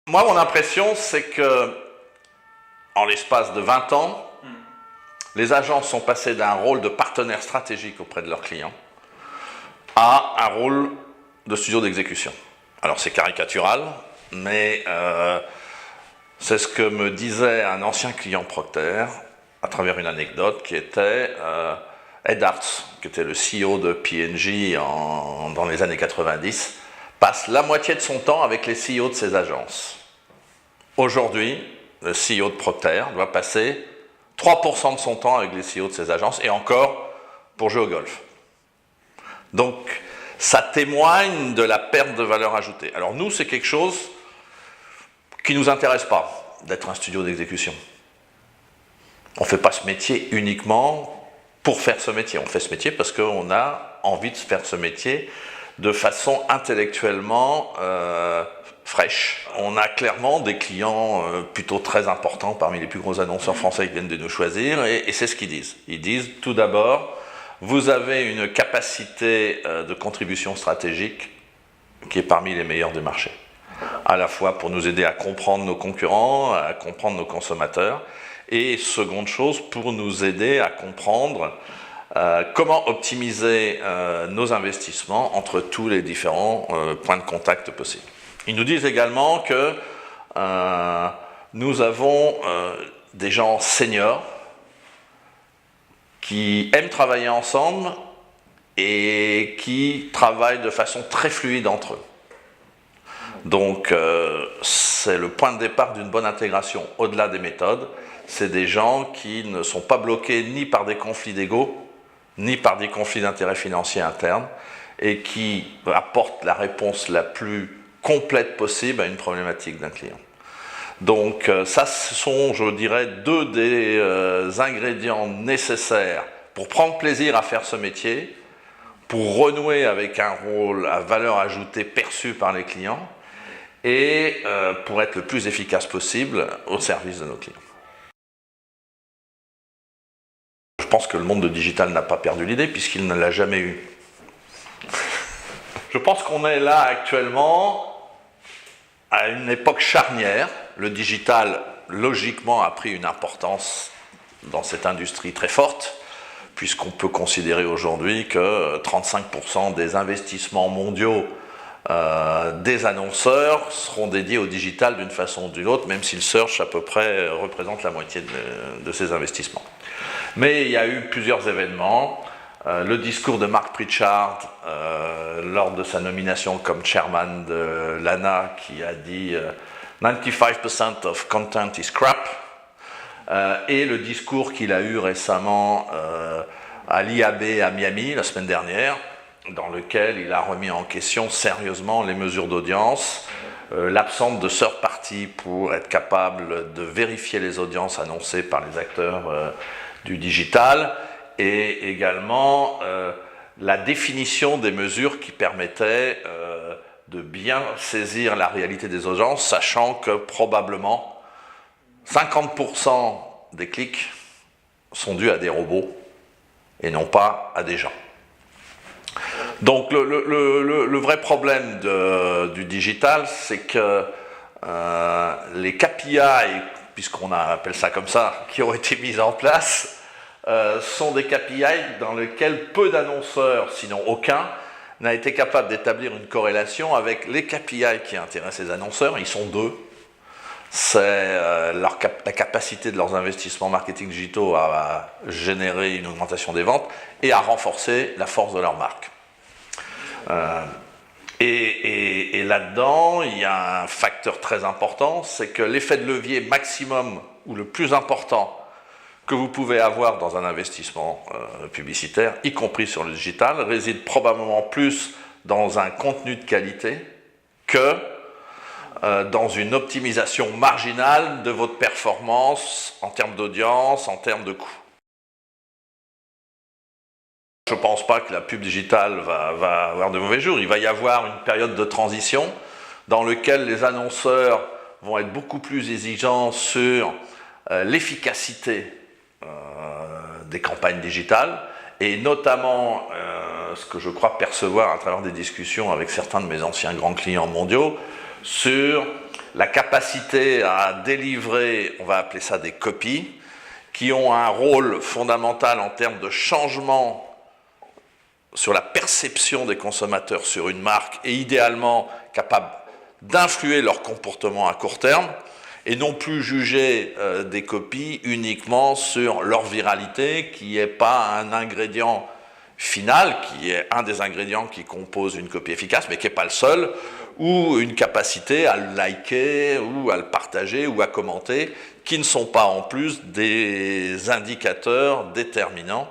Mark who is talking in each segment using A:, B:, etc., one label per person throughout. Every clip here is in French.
A: Moi, mon impression, c'est que, en l'espace de 20 ans, les agences sont passées d'un rôle de partenaire stratégique auprès de leurs clients à un rôle de studio d'exécution. Alors, c'est caricatural, mais c'est ce que me disait un ancien client Procter à travers une anecdote qui était Ed Hartz, qui était le CEO de P&G dans les années 90, passe la moitié de son temps avec les CEO de ses agences. Aujourd'hui, le CEO de Procter doit passer 3% de son temps avec les CEO de ses agences, et encore pour jouer au golf. Donc, ça témoigne de la perte de valeur ajoutée. Alors nous, c'est quelque chose qui ne nous intéresse pas, d'être un studio d'exécution. On ne fait pas ce métier uniquement pour faire ce métier. On fait ce métier parce qu'on a envie de faire ce métier de façon intellectuellement fraîche. On a clairement des clients plutôt très importants parmi les plus gros annonceurs français qui viennent de nous choisir, et c'est ce qu'ils disent. Ils disent tout d'abord, vous avez une capacité de contribution stratégique qui est parmi les meilleures du marché. À la fois pour nous aider à comprendre nos concurrents, à comprendre nos consommateurs, et seconde chose, pour nous aider à comprendre comment optimiser nos investissements entre tous les différents points de contact possibles. Ils nous disent également que nous avons des gens seniors qui aiment travailler ensemble et qui travaillent de façon très fluide entre eux. Donc c'est le point de départ d'une bonne intégration au-delà des méthodes. C'est des gens qui ne sont pas bloqués ni par des conflits d'ego, ni par des conflits d'intérêts financiers internes, et qui apportent la réponse la plus complète possible à une problématique d'un client. Donc ça, ce sont, je dirais, deux des ingrédients nécessaires pour prendre plaisir à faire ce métier, pour renouer avec un rôle à valeur ajoutée perçu par les clients, et pour être le plus efficace possible au service de nos clients. Je pense que le monde de digital n'a pas perdu l'idée puisqu'il ne l'a jamais eu. Je pense qu'on est là actuellement à une époque charnière. Le digital, logiquement, a pris une importance dans cette industrie très forte, puisqu'on peut considérer aujourd'hui que 35% des investissements mondiaux des annonceurs seront dédiés au digital d'une façon ou d'une autre, même si le search à peu près représente la moitié de ces investissements. Mais il y a eu plusieurs événements. Le discours de Mark Pritchard lors de sa nomination comme chairman de l'ANA, qui a dit 95% of content is crap, et le discours qu'il a eu récemment à l'IAB à Miami la semaine dernière, dans lequel il a remis en question sérieusement les mesures d'audience, l'absence de third party pour être capable de vérifier les audiences annoncées par les acteurs du digital, et également la définition des mesures qui permettaient de bien saisir la réalité des audiences, sachant que probablement 50% des clics sont dus à des robots et non pas à des gens. Donc le vrai problème du digital, c'est que les KPI, puisqu'on appelle ça comme ça, qui ont été mis en place, sont des KPI dans lesquels peu d'annonceurs, sinon aucun, n'a été capable d'établir une corrélation avec les KPI qui intéressent les annonceurs. Ils sont deux. C'est la capacité de leurs investissements marketing digitaux à générer une augmentation des ventes et à renforcer la force de leur marque. Et là-dedans, il y a un facteur très important, c'est que l'effet de levier maximum ou le plus important que vous pouvez avoir dans un investissement publicitaire, y compris sur le digital, réside probablement plus dans un contenu de qualité que dans une optimisation marginale de votre performance en termes d'audience, en termes de coût. Je ne pense pas que la pub digitale va avoir de mauvais jours. Il va y avoir une période de transition dans laquelle les annonceurs vont être beaucoup plus exigeants sur l'efficacité des campagnes digitales, et notamment ce que je crois percevoir à travers des discussions avec certains de mes anciens grands clients mondiaux sur la capacité à délivrer, on va appeler ça des copies, qui ont un rôle fondamental en termes de changement sur la perception des consommateurs sur une marque et idéalement capable d'influer leur comportement à court terme et non plus juger des copies uniquement sur leur viralité qui n'est pas un ingrédient final, qui est un des ingrédients qui composent une copie efficace, mais qui n'est pas le seul, ou une capacité à le liker, ou à le partager, ou à commenter, qui ne sont pas en plus des indicateurs déterminants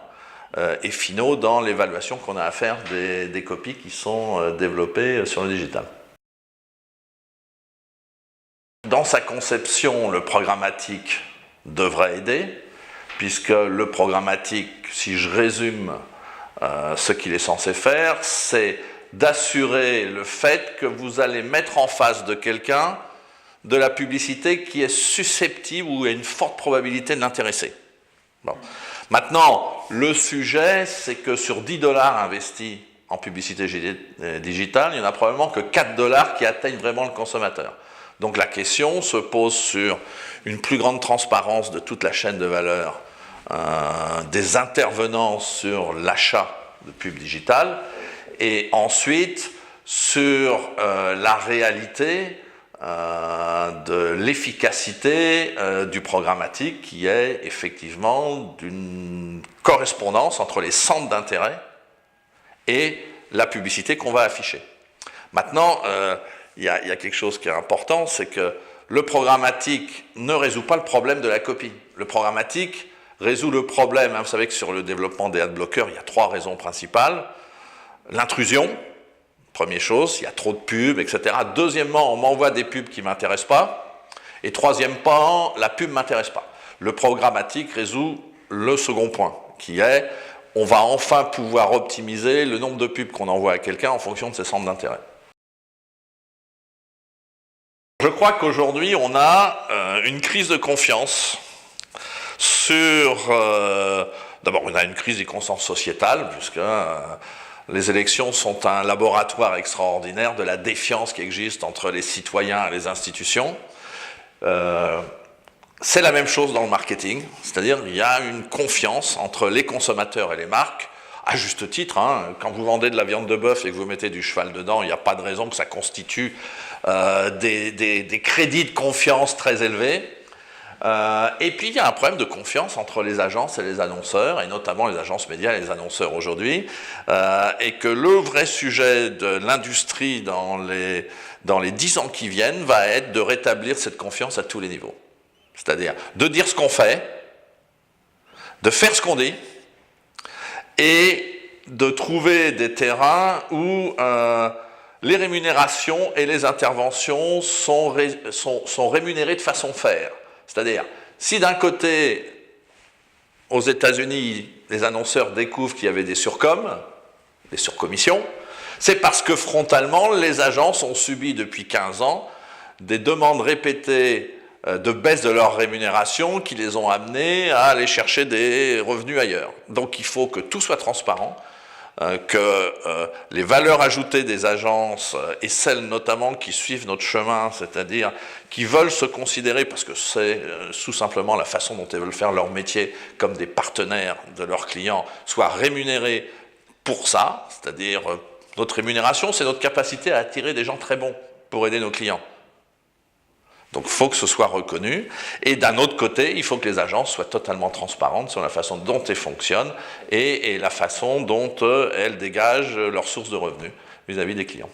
A: et finaux dans l'évaluation qu'on a à faire des copies qui sont développées sur le digital. Dans sa conception, le programmatique devrait aider, puisque le programmatique, si je résume ce qu'il est censé faire, c'est d'assurer le fait que vous allez mettre en face de quelqu'un de la publicité qui est susceptible ou a une forte probabilité de l'intéresser. Bon. Maintenant, le sujet, c'est que sur 10 $ investis en publicité digitale, il n'y en a probablement que 4 $ qui atteignent vraiment le consommateur. Donc la question se pose sur une plus grande transparence de toute la chaîne de valeur des intervenants sur l'achat de pub digitale et ensuite sur la réalité de l'efficacité du programmatique qui est effectivement d'une correspondance entre les centres d'intérêt et la publicité qu'on va afficher. Maintenant, il y a quelque chose qui est important, c'est que le programmatique ne résout pas le problème de la copie. Le programmatique résout le problème, hein, vous savez que sur le développement des adblockers, il y a 3 raisons principales. L'intrusion, première chose, il y a trop de pubs, etc. Deuxièmement, on m'envoie des pubs qui ne m'intéressent pas. Et troisièmement, la pub ne m'intéresse pas. Le programmatique résout le second point, qui est, on va enfin pouvoir optimiser le nombre de pubs qu'on envoie à quelqu'un en fonction de ses centres d'intérêt. Je crois qu'aujourd'hui, on a une crise de confiance sur... D'abord, on a une crise du conscience sociétale, puisque les élections sont un laboratoire extraordinaire de la défiance qui existe entre les citoyens et les institutions. C'est la même chose dans le marketing, c'est-à-dire qu'il y a une confiance entre les consommateurs et les marques, à juste titre, hein, quand vous vendez de la viande de bœuf et que vous mettez du cheval dedans, il n'y a pas de raison que ça constitue des crédits de confiance très élevés. Et puis il y a un problème de confiance entre les agences et les annonceurs, et notamment les agences médias et les annonceurs aujourd'hui, et que le vrai sujet de l'industrie dans les 10 ans qui viennent va être de rétablir cette confiance à tous les niveaux. C'est-à-dire de dire ce qu'on fait, de faire ce qu'on dit, et de trouver des terrains où les rémunérations et les interventions sont rémunérées de façon fair. C'est-à-dire, si d'un côté, aux États-Unis, les annonceurs découvrent qu'il y avait des surcoms, des surcommissions, c'est parce que frontalement, les agences ont subi depuis 15 ans des demandes répétées de baisse de leur rémunération qui les ont amenés à aller chercher des revenus ailleurs. Donc il faut que tout soit transparent, que les valeurs ajoutées des agences et celles notamment qui suivent notre chemin, c'est-à-dire qui veulent se considérer, parce que c'est tout simplement la façon dont elles veulent faire leur métier comme des partenaires de leurs clients, soient rémunérés pour ça, c'est-à-dire notre rémunération, c'est notre capacité à attirer des gens très bons pour aider nos clients. Donc il faut que ce soit reconnu, et d'un autre côté, il faut que les agences soient totalement transparentes sur la façon dont elles fonctionnent et la façon dont elles dégagent leurs sources de revenus vis-à-vis des clients.